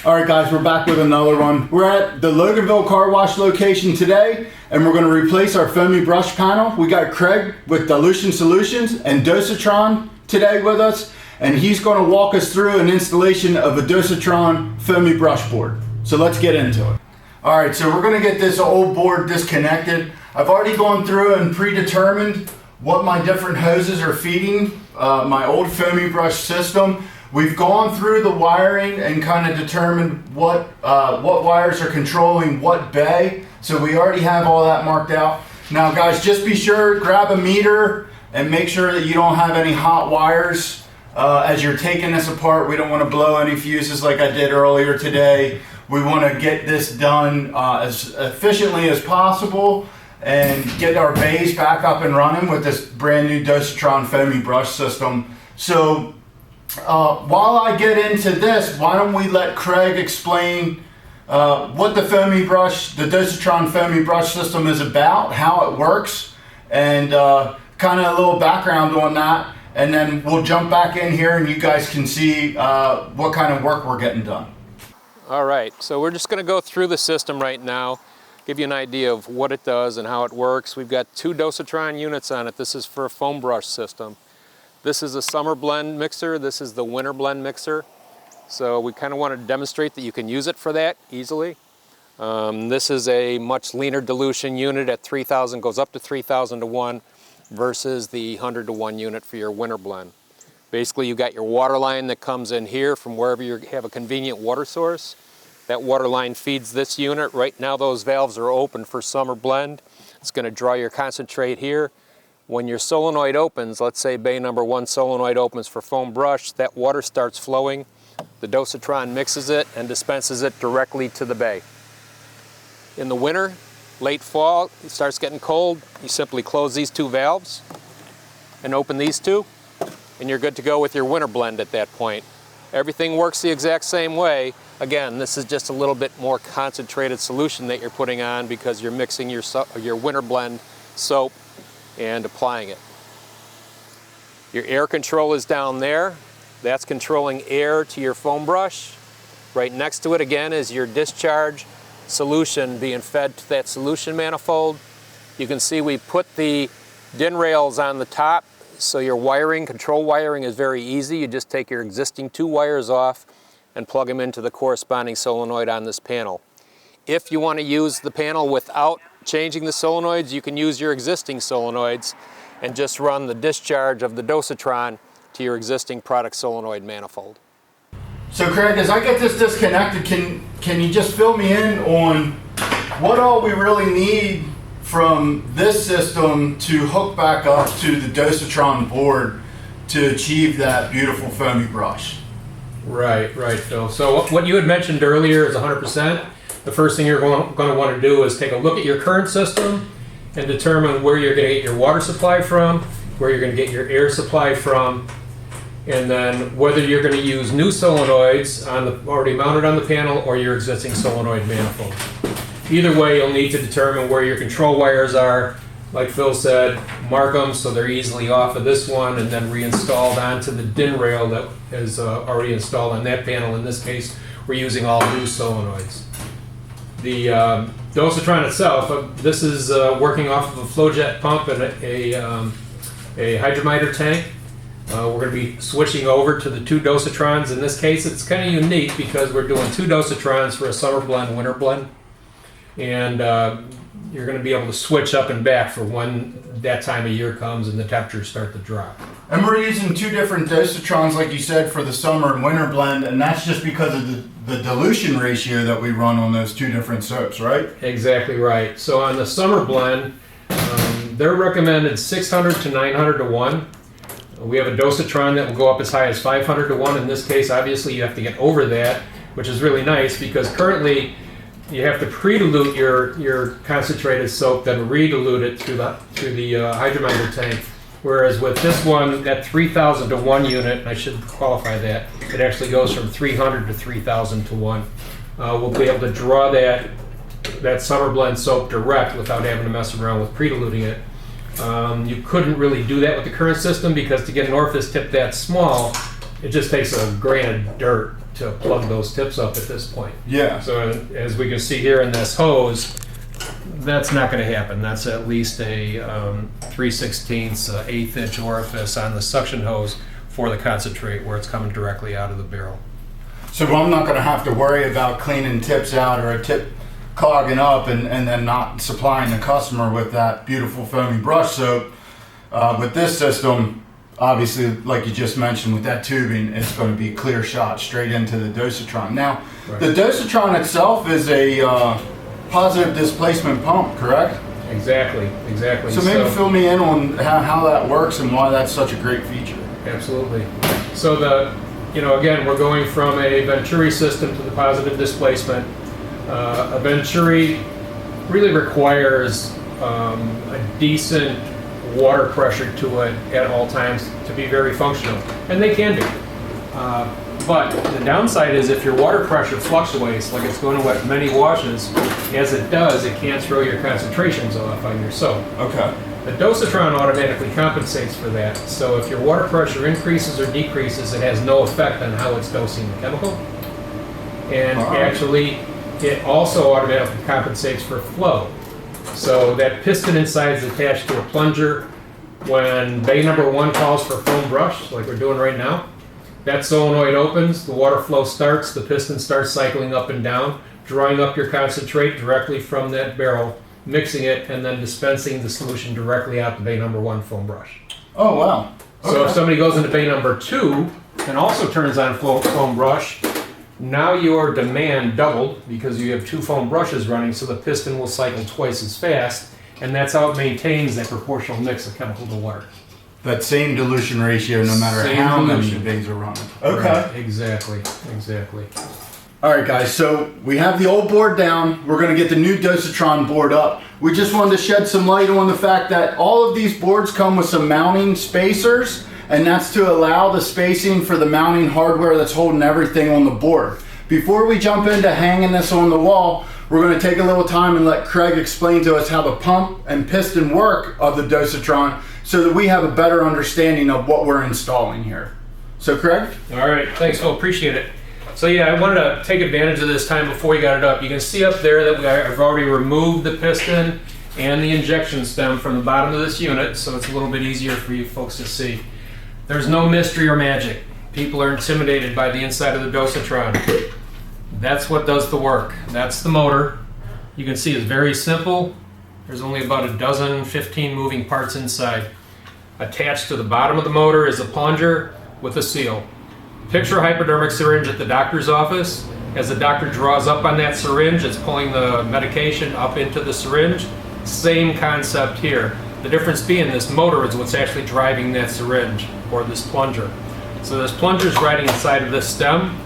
All right, guys, we're back with another one. We're at the Loganville Car Wash location today, and we're going to replace our foamy brush panel. We got Craig with Dilution Solutions and Dosatron today with us, and he's going to walk us through an installation of a Dosatron foamy brush board. So let's get into it. All right, so we're going to get this old board disconnected. I've already gone through and predetermined what my different hoses are feeding my old foamy brush system. We've gone through the wiring and kind of determined what wires are controlling what bay. So we already have all that marked out. Now guys, just be sure, grab a meter and make sure that you don't have any hot wires as you're taking this apart. We don't want to blow any fuses like I did earlier today. We want to get this done as efficiently as possible and get our bays back up and running with this brand new Dosatron foamy brush system. So while I get into this, why don't we let Craig explain what the Dosatron foamy brush system is about, how it works, and kind of a little background on that, and then we'll jump back in here and you guys can see what kind of work we're getting done. All right, so we're just going to go through the system right now, give you an idea of what it does and how it works. We've got 2 Dosatron units on it. This is for a foam brush system. This is a summer blend mixer. This is the winter blend mixer. So we kind of want to demonstrate that you can use it for that easily. This is a much leaner dilution unit at 3,000, goes up to 3,000 to 1 versus the 100 to 1 unit for your winter blend. Basically, you got your water line that comes in here from wherever you have a convenient water source. That water line feeds this unit. Right now those valves are open for summer blend. It's going to draw your concentrate here. When your solenoid opens, let's say bay number 1 solenoid opens for foam brush, that water starts flowing. The Dosatron mixes it and dispenses it directly to the bay. In the winter, late fall, it starts getting cold, you simply close these 2 valves and open these 2, and you're good to go with your winter blend at that point. Everything works the exact same way. Again, this is just a little bit more concentrated solution that you're putting on because you're mixing your winter blend soap and applying it. Your air control is down there. That's controlling air to your foam brush. Right next to it again is your discharge solution being fed to that solution manifold. You can see we put the DIN rails on the top, so your wiring, control wiring, is very easy. You just take your existing 2 wires off and plug them into the corresponding solenoid on this panel. If you want to use the panel without changing the solenoids, you can use your existing solenoids and just run the discharge of the Dosatron to your existing product solenoid manifold. So Craig, as I get this disconnected, can you just fill me in on what all we really need from this system to hook back up to the Dosatron board to achieve that beautiful foamy brush? Right, Phil. So what you had mentioned earlier is 100%. The first thing you're going to want to do is take a look at your current system and determine where you're going to get your water supply from, where you're going to get your air supply from, and then whether you're going to use new solenoids already mounted on the panel or your existing solenoid manifold. Either way, you'll need to determine where your control wires are. Like Phil said, mark them so they're easily off of this one and then reinstalled onto the DIN rail that is already installed on that panel. In this case, we're using all new solenoids. The Dosatron itself, this is working off of a flow jet pump and a hydrometer tank. We're going to be switching over to the 2 Dosatrons. In this case, it's kind of unique because we're doing 2 Dosatrons for a summer blend, winter blend. And you're going to be able to switch up and back for when that time of year comes and the temperatures start to drop. And we're using 2 different Dosatrons, like you said, for the summer and winter blend, and that's just because of the dilution ratio that we run on those 2 different soaps, right? Exactly right. So on the summer blend, they're recommended 600 to 900 to 1. We have a Dosatron that will go up as high as 500 to 1. In this case, obviously, you have to get over that, which is really nice because currently you have to pre-dilute your concentrated soap, then re-dilute it through the hydrometer tank. Whereas with this one, at 3,000 to 1 unit, and I should qualify that, it actually goes from 300 to 3,000 to 1. We'll be able to draw that summer blend soap direct without having to mess around with pre-diluting it. You couldn't really do that with the current system because to get an orifice tip that small, it just takes a grain of dirt to plug those tips up at this point. Yeah. So as we can see here in this hose, that's not going to happen. That's at least a 3/16 eighth inch orifice on the suction hose for the concentrate where it's coming directly out of the barrel. So I'm not going to have to worry about cleaning tips out or a tip clogging up and then not supplying the customer with that beautiful foamy brush soap. With this system, obviously, like you just mentioned, with that tubing, it's going to be a clear shot straight into the Dosatron. Now, Right. the Dosatron itself is a positive displacement pump, correct? Exactly. So maybe fill me in on how that works and why that's such a great feature. Absolutely. So again, we're going from a Venturi system to the positive displacement. A Venturi really requires a decent water pressure to it at all times to be very functional, and they can be. But the downside is if your water pressure fluctuates, like it's going to wet many washes, as it does, it can throw your concentrations off on your soap. Okay. The Dosatron automatically compensates for that, so if your water pressure increases or decreases, it has no effect on how it's dosing the chemical. And actually, it also automatically compensates for flow. So that piston inside is attached to a plunger. When bay number 1 calls for foam brush, like we're doing right now, that solenoid opens, the water flow starts, the piston starts cycling up and down, drawing up your concentrate directly from that barrel, mixing it, and then dispensing the solution directly out to bay number 1 foam brush. Oh, wow. So if somebody goes into bay number 2 and also turns on foam brush, now your demand doubled because you have 2 foam brushes running, so the piston will cycle twice as fast, and that's how it maintains that proportional mix of chemical to water. That same dilution ratio, no matter Same how dilution. many bays are running. Right, exactly. All right, guys, so we have the old board down. We're going to get the new Dosatron board up. We just wanted to shed some light on the fact that all of these boards come with some mounting spacers, and that's to allow the spacing for the mounting hardware that's holding everything on the board. Before we jump into hanging this on the wall, we're going to take a little time and let Craig explain to us how the pump and piston work of the Dosatron so that we have a better understanding of what we're installing here. So Craig? All right, thanks, Phil, appreciate it. So yeah, I wanted to take advantage of this time before we got it up. You can see up there that I've already removed the piston and the injection stem from the bottom of this unit, so it's a little bit easier for you folks to see. There's no mystery or magic. People are intimidated by the inside of the Dosatron. That's what does the work. That's the motor. You can see it's very simple. There's only about a dozen, 15 moving parts inside. Attached to the bottom of the motor is a plunger with a seal. Picture a hypodermic syringe at the doctor's office. As the doctor draws up on that syringe, it's pulling the medication up into the syringe. Same concept here. The difference being this motor is what's actually driving that syringe, or this plunger. So this plunger is riding inside of this stem.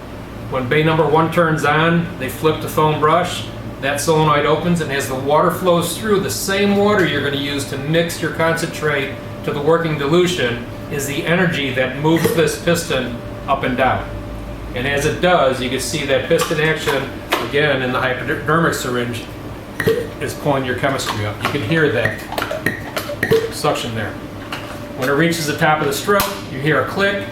When bay number 1 turns on, they flip the foam brush. That solenoid opens, and as the water flows through, the same water you're going to use to mix your concentrate to the working dilution is the energy that moves this piston up and down. And as it does, you can see that piston action, again, in the hypodermic syringe, is pulling your chemistry up. You can hear that suction there. When it reaches the top of the stroke, you hear a click.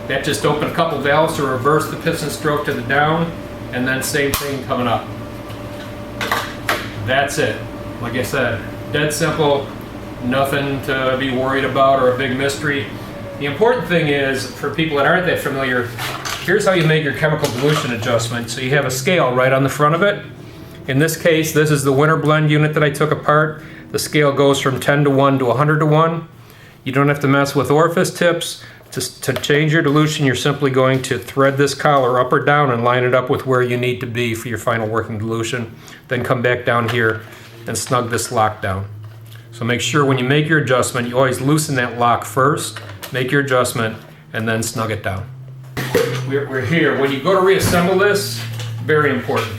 That just opened a couple valves to reverse the piston stroke to the down, and then same thing coming up. That's it. Like I said, dead simple, nothing to be worried about or a big mystery. The important thing is, for people that aren't that familiar, here's how you make your chemical dilution adjustment. So you have a scale right on the front of it. In this case, this is the winter blend unit that I took apart. The scale goes from 10 to 1 to 100 to 1. You don't have to mess with orifice tips. To change your dilution, you're simply going to thread this collar up or down and line it up with where you need to be for your final working dilution. Then come back down here and snug this lock down. So make sure when you make your adjustment, you always loosen that lock first, make your adjustment, and then snug it down. We're here. When you go to reassemble this, very important.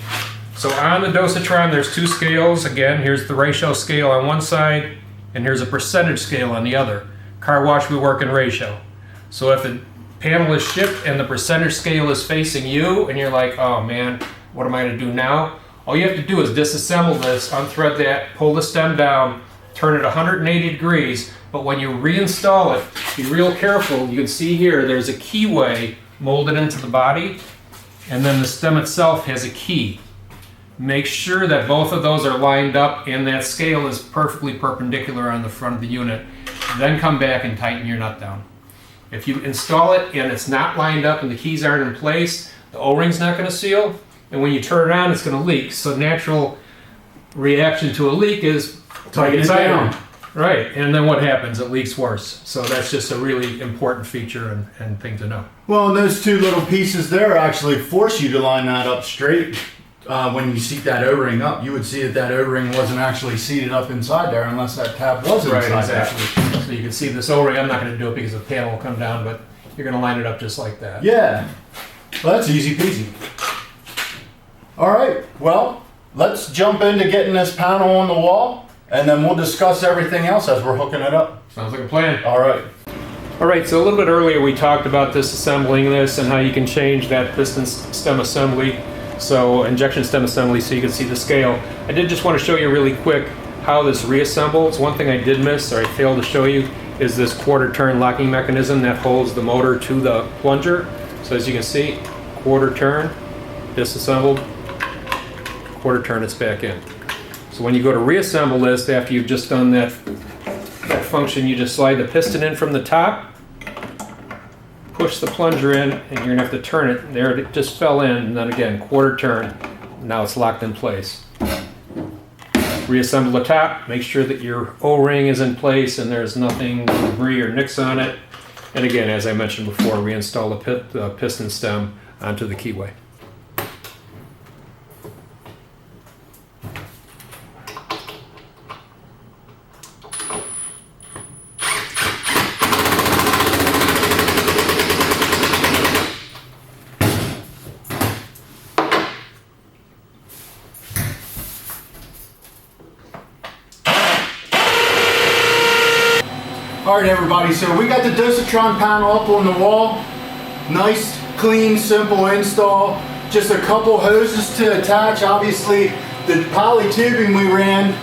So on the Dosatron, there's 2 scales. Again, here's the ratio scale on one side, and here's a percentage scale on the other. Car wash, we work in ratio. So if the panel is shipped and the percentage scale is facing you, and you're like, oh man, what am I going to do now? All you have to do is disassemble this, unthread that, pull the stem down, turn it 180 degrees, but when you reinstall it, be real careful. You can see here, there's a keyway molded into the body. and then the stem itself has a key. Make sure that both of those are lined up and that scale is perfectly perpendicular on the front of the unit. Then come back and tighten your nut down. If you install it and it's not lined up and the keys aren't in place, the O-ring's not going to seal, and when you turn it on, it's going to leak. So natural reaction to a leak is Tighten it down. Right, and then what happens? It leaks worse. So that's just a really important feature and thing to know. Well, and those two little pieces there actually force you to line that up straight. When you seat that O-ring up, you would see that O-ring wasn't actually seated up inside there unless that tab was inside Right, there. exactly. So you can see this O-ring. I'm not going to do it because the panel will come down, but you're going to line it up just like that. Yeah, well, that's easy peasy. All right, well, let's jump into getting this panel on the wall, and then we'll discuss everything else as we're hooking it up. Sounds like a plan. All right. All right, so a little bit earlier we talked about disassembling this and how you can change that piston stem assembly, so injection stem assembly, so you can see the scale. I did just want to show you really quick how this reassembles. One thing I did miss, or I failed to show you, is this quarter turn locking mechanism that holds the motor to the plunger. So as you can see, quarter turn, disassembled, quarter turn, it's back in. So when you go to reassemble this, after you've just done that function, you just slide the piston in from the top, push the plunger in, and you're gonna have to turn it. There, it just fell in, and then again, quarter turn. Now it's locked in place. Reassemble the top, make sure that your O-ring is in place and there's nothing, debris or nicks on it. And again, as I mentioned before, reinstall the piston stem onto the keyway. All right, everybody, so we got the Dosatron panel up on the wall. Nice, clean, simple install. Just a couple hoses to attach. Obviously, the poly tubing we ran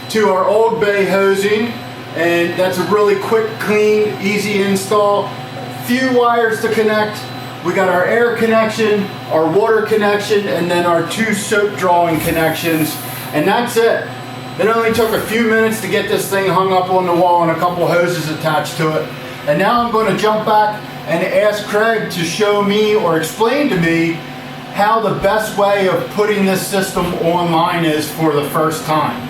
to our old bay hosing, and that's a really quick, clean, easy install. Few wires to connect. We got our air connection, our water connection, and then our two soap drawing connections, and that's it. It only took a few minutes to get this thing hung up on the wall and a couple hoses attached to it. And now I'm going to jump back and ask Craig to show me or explain to me how the best way of putting this system online is for the first time.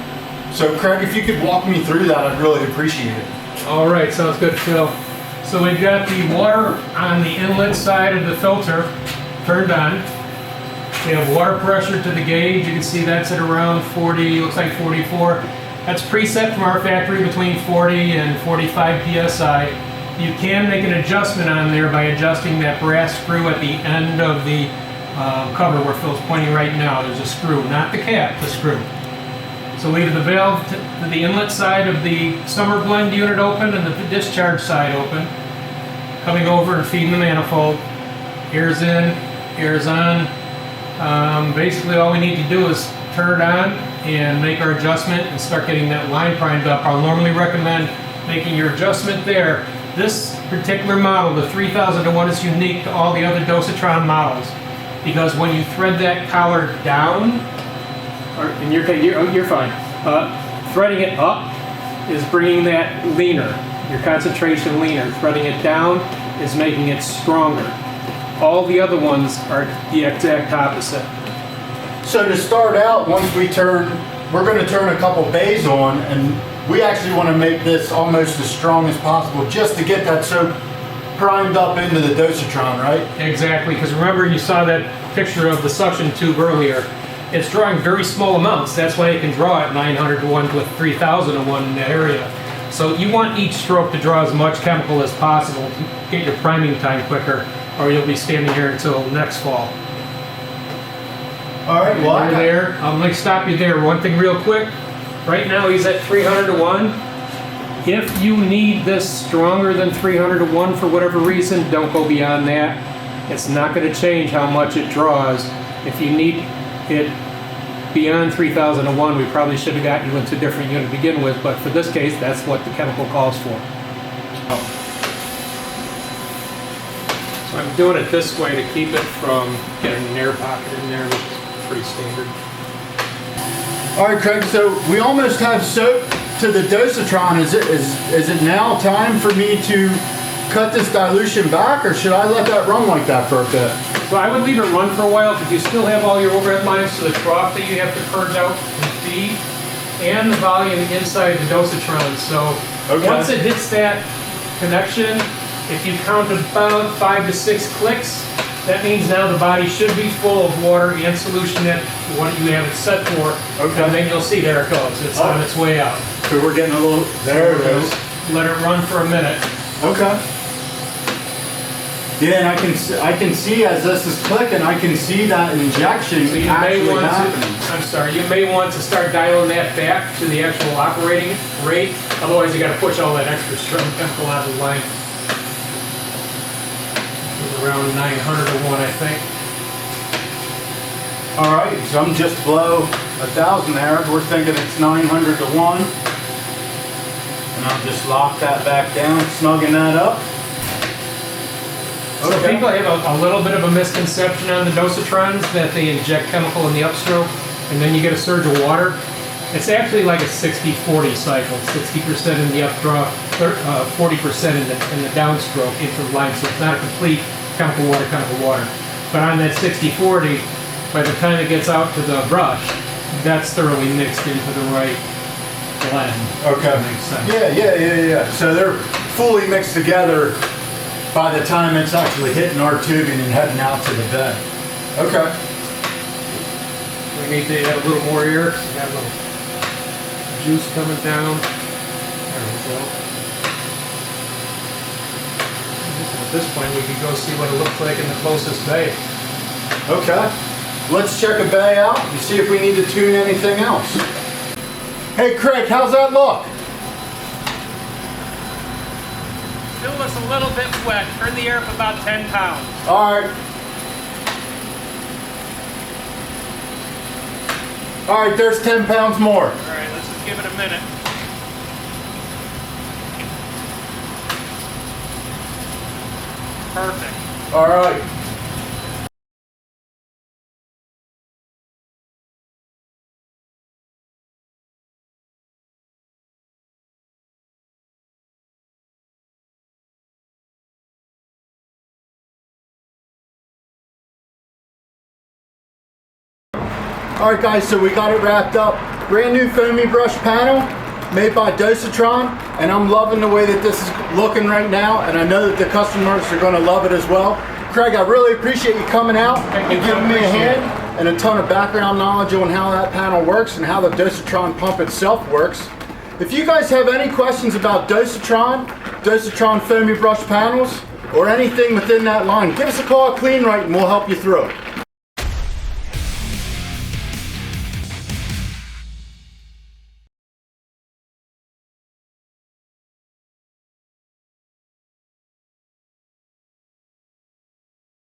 So Craig, if you could walk me through that, I'd really appreciate it. All right, sounds good, Phil. So we've got the water on the inlet side of the filter turned on. We have water pressure to the gauge. You can see that's at around 40, looks like 44. That's preset from our factory between 40 and 45 PSI. You can make an adjustment on there by adjusting that brass screw at the end of the cover where Phil's pointing right now. There's a screw, not the cap, the screw. So leave the valve to the inlet side of the summer blend unit open and the discharge side open. Coming over and feeding the manifold. Air's in, air's on. Basically all we need to do is turn it on and make our adjustment and start getting that line primed up. I'll normally recommend making your adjustment there. This particular model, the 3000-1, is unique to all the other Dosatron models because when you thread that collar down, in your case, you're fine. Threading it up is bringing that leaner, your concentration leaner. Threading it down is making it stronger. All the other ones are the exact opposite. So to start out, once we turn, we're going to turn a couple bays on, and we actually want to make this almost as strong as possible just to get that soap primed up into the Dosatron, right? Exactly, because remember you saw that picture of the suction tube earlier. It's drawing very small amounts. That's why it can draw at 900-1 with 3000-1 in that area. So you want each stroke to draw as much chemical as possible to get your priming time quicker, or you'll be standing here until next fall. All right, well, You're there. I'm going to stop you there. One thing real quick. Right now he's at 300-1. If you need this stronger than 300-1 for whatever reason, don't go beyond that. It's not going to change how much it draws. If you need it beyond 3000-1, we probably should have got you into a different unit to begin with, but for this case, that's what the chemical calls for. So I'm doing it this way to keep it from getting an air pocket in there, which is pretty standard. All right, Craig, so we almost have soap to the Dosatron. Is it now time for me to cut this dilution back, or should I let that run like that for a bit? So I would leave it run for a while because you still have all your overhead lines to the trough that you have to purge out and feed, and the volume inside the Dosatron. So once it hits that connection, if you count about 5 to 6 clicks, that means now the body should be full of water and solution at what you have it set for. Okay. And then you'll see, there it goes. It's on its way out. So we're getting a little, there it is. Let it run for a minute. Okay. Yeah, and I can see as this is clicking, I can see that injection So you actually may want happening. you may want to start dialing that back to the actual operating rate. Otherwise, you got to push all that extra strong chemical out of the line. Around 900 to 1, I think. All right, so I'm just below 1,000 there. We're thinking it's 900 to 1. And I'll just lock that back down, snugging that up. So people have a little bit of a misconception on the Dosatrons that they inject chemical in the upstroke and then you get a surge of water. It's actually like a 60-40 cycle, 60% in the updraw, 40% in the downstroke into the line. So it's not a complete chemical water. But on that 60-40, by the time it gets out to the brush, that's thoroughly mixed into the right blend. Okay. That makes sense. Yeah. So they're fully mixed together by the time it's actually hitting our tubing and heading out to the bed. Okay. We need to add a little more air. We got a little juice coming down. There we go. At this point, we can go see what it looks like in the closest bay. Okay. Let's check a bay out and see if we need to tune anything else. Hey Craig, how's that look? Still was a little bit wet. Turn the air up about 10 pounds. Alright. Alright, there's 10 pounds more. Alright, let's just give it a minute. Perfect. Alright. Alright guys, so we got it wrapped up. Brand new foamy brush panel made by Dosatron, and I'm loving the way that this is looking right now, and I know that the customers are going to love it as well. Craig, I really appreciate you coming out and giving me a hand and a ton of background knowledge on how that panel works and how the Dosatron pump itself works. If you guys have any questions about Dosatron foamy brush panels, or anything within that line, give us a call at Kleen-Rite and we'll help you through it.